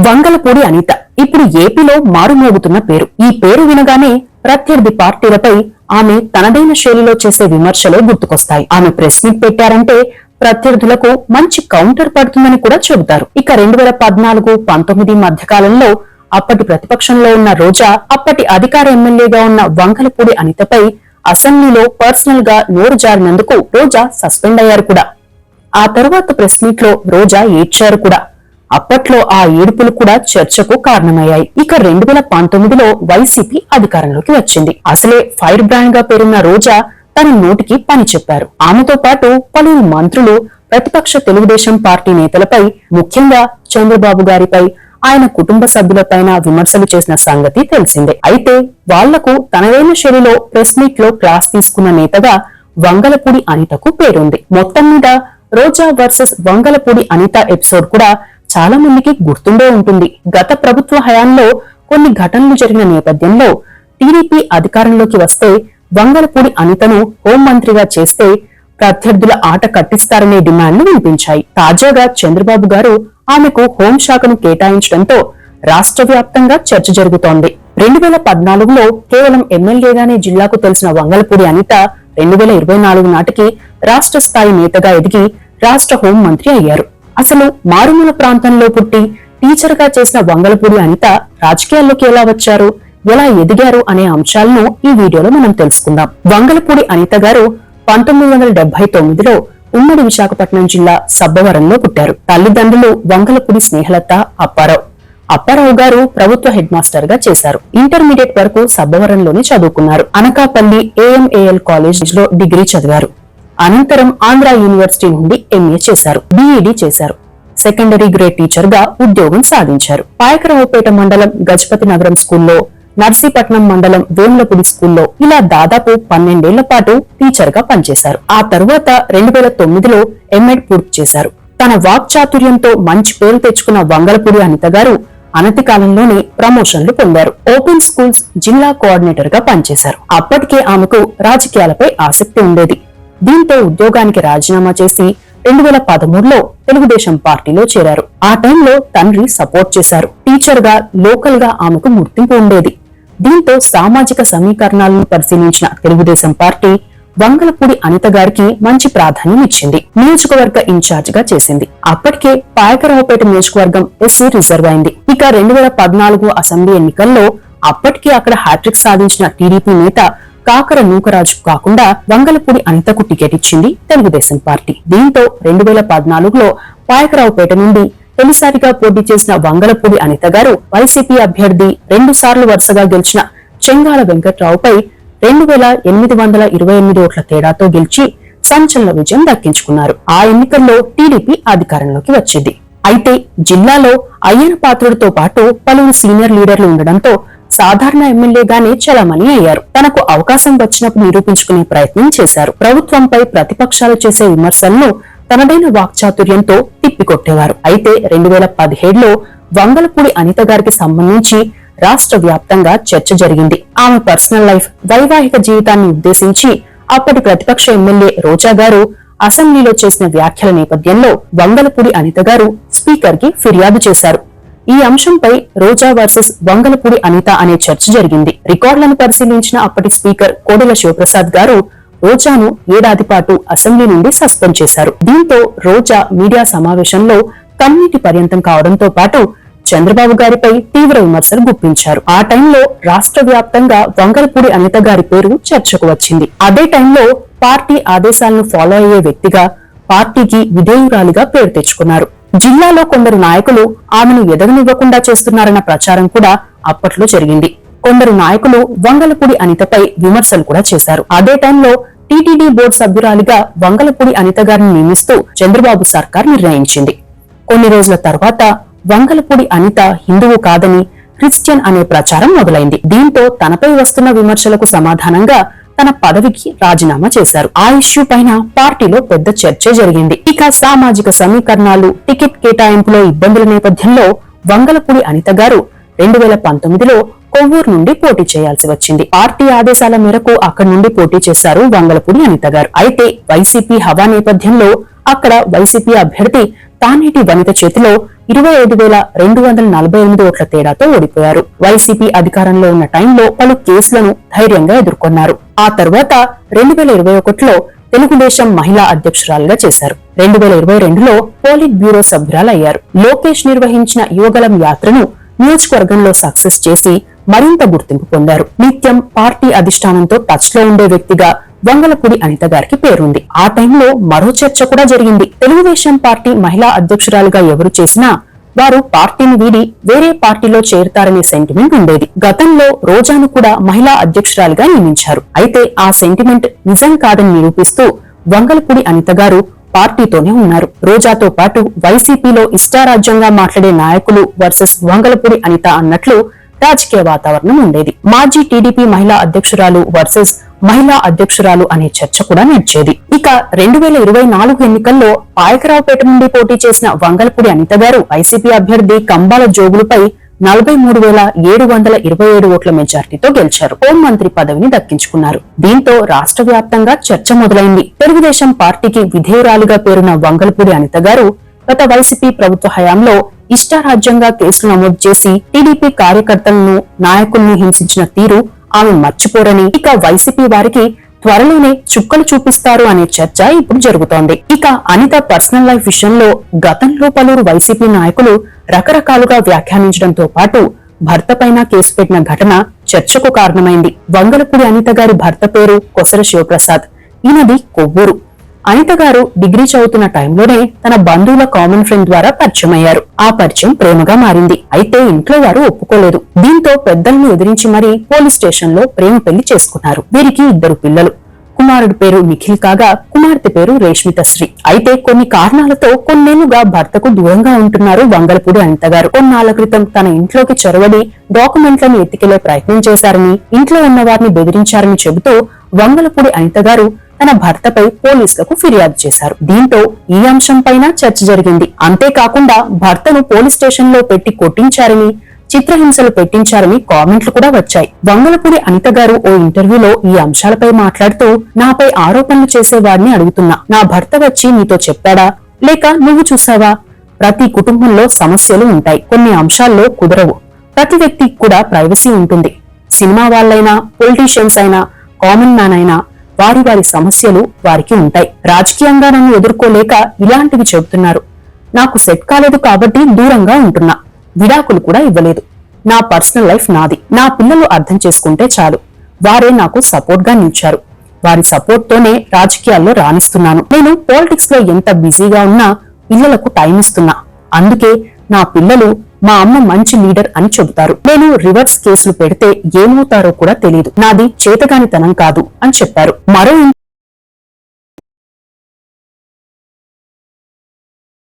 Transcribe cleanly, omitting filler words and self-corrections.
వంగలపూడి అనిత ఇప్పుడు ఏపీలో మారుమోగుతున్న పేరు. ఈ పేరు వినగానే ప్రత్యర్థి పార్టీలపై ఆమె తనదైన శైలిలో చేసే విమర్శలు గుర్తుకొస్తాయి. ఆమె ప్రెస్ మీట్ పెట్టారంటే ప్రత్యర్థులకు మంచి కౌంటర్ పడుతుందని కూడా చెబుతారు. ఇక 2014-19 మధ్యకాలంలో అప్పటి ప్రతిపక్షంలో ఉన్న రోజా, అప్పటి అధికార ఎమ్మెల్యేగా ఉన్న వంగలపూడి అనితపై అసెంబ్లీలో పర్సనల్ గా నోరు జారినందుకు రోజా సస్పెండ్ అయ్యారు కూడా. ఆ తరువాత ప్రెస్ మీట్ లో రోజా ఏడ్చారు కూడా. అప్పట్లో ఆ ఏడుపులు కూడా చర్చకు కారణమయ్యాయి. ఇక 2019లో వైసీపీ అధికారంలోకి వచ్చింది. అసలే ఫైర్ బ్రాండ్ గా పేరున్న రోజా తన నోటికి పని చెప్పారు. ఆమెతో పాటు పలువురు మంత్రులు ప్రతిపక్ష తెలుగుదేశం పార్టీ నేతలపై, ముఖ్యంగా చంద్రబాబు గారిపై, ఆయన కుటుంబ సభ్యులపైన విమర్శలు చేసిన సంగతి తెలిసిందే. అయితే వాళ్లకు తనదైన శైలిలో ప్రెస్ మీట్ లో క్లాస్ తీసుకున్న నేతగా వంగలపూడి అనితకు పేరుంది. మొత్తం మీద రోజా వర్సెస్ వంగలపూడి అనిత ఎపిసోడ్ కూడా చాలా మందికి గుర్తుండే ఉంటుంది. గత ప్రభుత్వ హయాంలో కొన్ని ఘటనలు జరిగిన నేపథ్యంలో టీడీపీ అధికారంలోకి వస్తే వంగలపూడి అనితను హోంమంత్రిగా చేస్తే ప్రత్యర్థుల ఆట కట్టిస్తారనే డిమాండ్లు వినిపించాయి. తాజాగా చంద్రబాబు గారు ఆమెకు హోంశాఖను కేటాయించడంతో రాష్ట్ర వ్యాప్తంగా చర్చ జరుగుతోంది. 2014లో కేవలం ఎమ్మెల్యేగానే జిల్లాకు తెలిసిన వంగలపూడి అనిత 2024 నాటికి రాష్ట్ర స్థాయి నేతగా ఎదిగి రాష్ట్ర హోంమంత్రి అయ్యారు. అసలు మారుమూల ప్రాంతంలో పుట్టి టీచర్ గా చేసిన వంగలపూడి అనిత రాజకీయాల్లోకి ఎలా వచ్చారు, ఎలా ఎదిగారు అనే అంశాలను ఈ వీడియోలో మనం తెలుసుకుందాం. వంగలపూడి అనిత గారు 1979లో ఉమ్మడి విశాఖపట్నం జిల్లా సబ్బవరంలో పుట్టారు. తల్లిదండ్రులు వంగలపూడి స్నేహలత, అప్పారావు. అప్పారావు గారు ప్రభుత్వ హెడ్ మాస్టర్ గా చేశారు. ఇంటర్మీడియట్ వరకు సబ్బవరంలోనే చదువుకున్నారు. అనకాపల్లి AMAL కాలేజ్ లో డిగ్రీ చదివారు. అనంతరం ఆంధ్ర యూనివర్సిటీ నుండి MA చేశారు. BEd చేశారు. సెకండరీ గ్రేడ్ టీచర్ గా ఉద్యోగం సాధించారు. పాయకరావుపేట మండలం గజపతి నగరం స్కూల్లో, నర్సీపట్నం మండలం వేములపూడి స్కూల్లో ఇలా దాదాపు 12 ఏళ్ల పాటు టీచర్ గా పనిచేశారు. ఆ తరువాత 2009లో MEd పూర్తి చేశారు. తన వాక్చాతుర్యంతో మంచి పేరు తెచ్చుకున్న వంగలపూడి అనిత గారు అనతి కాలంలోనే ప్రమోషన్లు పొందారు. ఓపెన్ స్కూల్స్ జిల్లా కోఆర్డినేటర్ గా పనిచేశారు. అప్పటికే ఆమెకు రాజకీయాలపై ఆసక్తి ఉండేది. దీంతో ఉద్యోగానికి రాజీనామా చేసి 2013లో తెలుగుదేశం పార్టీలో చేరారు. ఆ టైంలో తండ్రి సపోర్ట్ చేశారు. టీచర్ గా లోకల్ గా ఆమెకు గుర్తింపు ఉండేది. దీంతో సామాజిక సమీకరణాలను పరిశీలించిన తెలుగుదేశం పార్టీ వంగలపూడి అనిత గారికి మంచి ప్రాధాన్యం ఇచ్చింది. నియోజకవర్గ ఇన్ఛార్జ్ గా చేసింది. అప్పటికే పాయకరావుపేట నియోజకవర్గం SC రిజర్వ్ అయింది. ఇక 2014 అసెంబ్లీ ఎన్నికల్లో అప్పటికే అక్కడ హ్యాట్రిక్ సాధించిన టీడీపీ నేత కాకర నూకరాజు కాకుండా వంగలపూడి అనితకు టికెట్ ఇచ్చింది తెలుగుదేశం పార్టీ. దీంతో 2014లో పాయకరావుపేట నుండి తొలిసారిగా పోటీ చేసిన వంగలపూడి అనిత గారు వైసీపీ అభ్యర్థి 2 సార్లు వరుసగా గెలిచిన చెంగాల వెంకట్రావుపై 2828 ఓట్ల తేడాతో గెలిచి సంచలన విజయం దక్కించుకున్నారు. ఆ ఎన్నికల్లో టీడీపీ అధికారంలోకి వచ్చింది. అయితే జిల్లాలో అయ్యన పాత్రుడితో పాటు పలువురు సీనియర్ లీడర్లు ఉండడంతో సాధారణ ఎమ్మెల్యేగానే చలామణి అయ్యారు. తనకు అవకాశం వచ్చినప్పుడు నిరూపించుకునే ప్రయత్నం చేశారు. ప్రభుత్వంపై ప్రతిపక్షాలు చేసే విమర్శలను తనదైన వాక్చాతుర్యంతో తిప్పికొట్టేవారు. అయితే 2017లో వంగలపూడి అనిత గారికి సంబంధించి రాష్ట్ర వ్యాప్తంగా చర్చ జరిగింది. ఆమె పర్సనల్ లైఫ్, వైవాహిక జీవితాన్ని ఉద్దేశించి అప్పటి ప్రతిపక్ష ఎమ్మెల్యే రోజా గారు అసెంబ్లీలో చేసిన వ్యాఖ్యల నేపథ్యంలో వంగలపూడి అనిత గారు స్పీకర్ కి ఫిర్యాదు చేశారు. ఈ అంశంపై రోజా వర్సెస్ వంగలపూడి అనిత అనే చర్చ జరిగింది. రికార్డులను పరిశీలించిన అప్పటి స్పీకర్ కోడెల శివప్రసాద్ గారు రోజాను ఏడాది పాటు అసెంబ్లీ నుండి సస్పెండ్ చేశారు. దీంతో రోజా మీడియా సమావేశంలో కన్నీటి పర్యంతం కావడంతో పాటు చంద్రబాబు గారిపై తీవ్ర విమర్శలు గుప్పించారు. ఆ టైంలో రాష్ట్ర వ్యాప్తంగా వంగలపూడి అనిత గారి పేరు చర్చకు వచ్చింది. అదే టైంలో పార్టీ ఆదేశాలను ఫాలో అయ్యే వ్యక్తిగా, పార్టీకి విధేయురాలిగా పేరు తెచ్చుకున్నారు. జిల్లాలో కొందరు నాయకులు ఆమెను ఎదగనివ్వకుండా చేస్తున్నారన్న ప్రచారం కూడా అప్పట్లో జరిగింది. కొందరు నాయకులు వంగలపూడి అనితపై విమర్శలు కూడా చేశారు. అదే టైంలో టీటీడీ బోర్డు సభ్యురాలిగా వంగలపూడి అనిత గారిని నియమిస్తూ చంద్రబాబు సర్కార్ నిర్ణయించింది. కొన్ని రోజుల తర్వాత వంగలపూడి అనిత హిందువు కాదని, క్రిస్టియన్ అనే ప్రచారం మొదలైంది. దీంతో తనపై వస్తున్న విమర్శలకు సమాధానంగా తన పదవికి రాజీనామా చేశారు. ఆ ఇష్యూ పైన పార్టీలో పెద్ద చర్చ జరిగింది. ఇక సామాజిక సమీకరణాలు, టికెట్ కేటాయింపులో ఇబ్బందుల నేపథ్యంలో వంగలపూడి అనిత గారు 2019లో కొవ్వూరు నుండి పోటీ చేయాల్సి వచ్చింది. పార్టీ ఆదేశాల మేరకు అక్కడి నుండి పోటీ చేశారు వంగలపూడి అనిత గారు. అయితే వైసీపీ హవా నేపథ్యంలో అక్కడ వైసీపీ అభ్యర్థి తానేటి వనిత చేతిలో 25,248 ఓట్ల తేడాతో ఓడిపోయారు. వైసీపీ అధికారంలో ఉన్న టైంలో పలు కేసులను ధైర్యంగా ఎదుర్కొన్నారు. ఆ తర్వాత 2021లో తెలుగుదేశం మహిళా అధ్యక్షురాలుగా చేశారు. 2022లో పోలిట్ బ్యూరో సభ్యురాలయ్యారు. లోకేష్ నిర్వహించిన యువగలం యాత్రను నియోజకవర్గంలో సక్సెస్ చేసి మరింత గుర్తింపు పొందారు. నిత్యం పార్టీ అధిష్టానంతో టచ్ లో ఉండే వ్యక్తిగా వంగలపూడి అనిత గారికి పేరుంది. ఆ టైంలో మరో చర్చ కూడా జరిగింది. తెలుగుదేశం పార్టీ మహిళా అధ్యక్షురాలుగా ఎవరు చేసినా వారు పార్టీని వీడి వేరే పార్టీలో చేరుతారనే సెంటిమెంట్ ఉండేది. గతంలో రోజాను కూడా మహిళా అధ్యక్షురాలుగా నియమించారు. అయితే ఆ సెంటిమెంట్ నిజం కాదని నిరూపిస్తూ వంగలపూడి అనిత గారు పార్టీతోనే ఉన్నారు. రోజాతో పాటు వైసీపీలో ఇష్టారాజ్యంగా మాట్లాడే నాయకులు వర్సెస్ వంగలపూడి అనిత అన్నట్లు రాజకీయ వాతావరణం ఉండేది. మాజీ టీడీపీ మహిళా అధ్యక్షురాలు వర్సెస్ మహిళా అధ్యక్షురాలు అనే చర్చ కూడా నడిచేది. ఇక 2024 ఎన్నికల్లో పాయకరావుపేట నుండి పోటీ చేసిన వంగలపూడి అనిత గారు వైసీపీ అభ్యర్థి కంబాల జోగులపై 43,727 ఓట్ల మెజార్టీతో గెలిచారు. హోంమంత్రి పదవిని దక్కించుకున్నారు. దీంతో రాష్ట్ర వ్యాప్తంగా చర్చ మొదలైంది. తెలుగుదేశం పార్టీకి విధేయురాలుగా పేరున్న వంగలపూడి అనిత గారు గత వైసీపీ ప్రభుత్వ హయాంలో ఇష్టారాజ్యంగా కేసులు నమోదు చేసి టీడీపీ కార్యకర్తలను నాయకులను హింసించిన తీరు ఆమె మర్చిపోరని, ఇక వైసీపీ వారికి త్వరలోనే చుక్కలు చూపిస్తారు అనే చర్చ ఇప్పుడు జరుగుతోంది. ఇక అనిత పర్సనల్ లైఫ్ విషయంలో గతంలో పలువురు వైసీపీ నాయకులు రకరకాలుగా వ్యాఖ్యానించడంతో పాటు భర్త పైన కేసు పెట్టిన ఘటన చర్చకు కారణమైంది. వంగలపూడి అనిత గారి భర్త పేరు కొసర శివప్రసాద్. ఈయనది కొవ్వూరు. అనిత గారు డిగ్రీ చదువుతున్న టైంలోనే తన బంధువుల కామన్ ఫ్రెండ్ ద్వారా పరిచయం అయ్యారు. ఆ పరిచయం ప్రేమగా మారింది. అయితే ఇంట్లో వారు ఒప్పుకోలేదు. దీంతో పెద్దలను ఎదిరించి మరీ పోలీస్ స్టేషన్ లో ప్రేమ పెళ్లి చేసుకున్నారు. వీరికి 2 పిల్లలు. కుమారుడి పేరు నిఖిల్ కాగా కుమార్తె పేరు రేష్మితశ్రీ. అయితే కొన్ని కారణాలతో కొన్నేళ్లుగా భర్తకు దూరంగా ఉంటున్నారు వంగలపూడి అనిత గారు. కొన్నాళ్ల క్రితం తన ఇంట్లోకి చొరవడి డాక్యుమెంట్లను ఎత్తికెళ్లే ప్రయత్నం చేశారని, ఇంట్లో ఉన్న వారిని బెదిరించారని చెబుతూ వంగలపూడి అనిత గారు తన భర్తపై పోలీసులకు ఫిర్యాదు చేశారు. దీంతో ఈ అంశంపైన చర్చ జరిగింది. అంతేకాకుండా భర్తను పోలీస్ స్టేషన్ లో పెట్టి కొట్టించారని, చిత్రహింసలు పెట్టించారని కామెంట్లు కూడా వచ్చాయి. వంగలపూడి అనిత గారు ఓ ఇంటర్వ్యూలో ఈ అంశాలపై మాట్లాడుతూ, నాపై ఆరోపణలు చేసేవాడిని అడుగుతున్నా, నా భర్త వచ్చి నీతో చెప్పాడా లేక నువ్వు చూసావా? ప్రతి కుటుంబంలో సమస్యలు ఉంటాయి. కొన్ని అంశాల్లో కుదరవు. ప్రతి వ్యక్తికి కూడా ప్రైవసీ ఉంటుంది. సినిమా వాళ్ళైనా, పొలిటీషియన్స్ అయినా, కామన్ మ్యాన్ అయినా వారి వారి సమస్యలు వారికి ఉంటాయి. రాజకీయంగా నన్ను ఎదుర్కోలేక ఇలాంటివి చెబుతున్నారు. నాకు సెట్ కాలేదు కాబట్టి దూరంగా ఉంటున్నా. విడాకులు కూడా ఇవ్వలేదు. నా పర్సనల్ లైఫ్ నాది. నా పిల్లలు అర్థం చేసుకుంటే చాలు. వారే నాకు సపోర్ట్ గా నిలిచారు. వారి సపోర్ట్ తోనే రాజకీయాల్లో రాణిస్తున్నాను. నేను పాలిటిక్స్ లో ఎంత బిజీగా ఉన్నా పిల్లలకు టైం ఇస్తున్నా. అందుకే నా పిల్లలు మా అమ్మ మంచి లీడర్ అని చెబుతారు. నేను రివర్స్ కేసులు పెడితే ఏమవుతారో కూడా తెలియదు. నాది చేతగానితనం కాదు అని చెప్పారు. మరో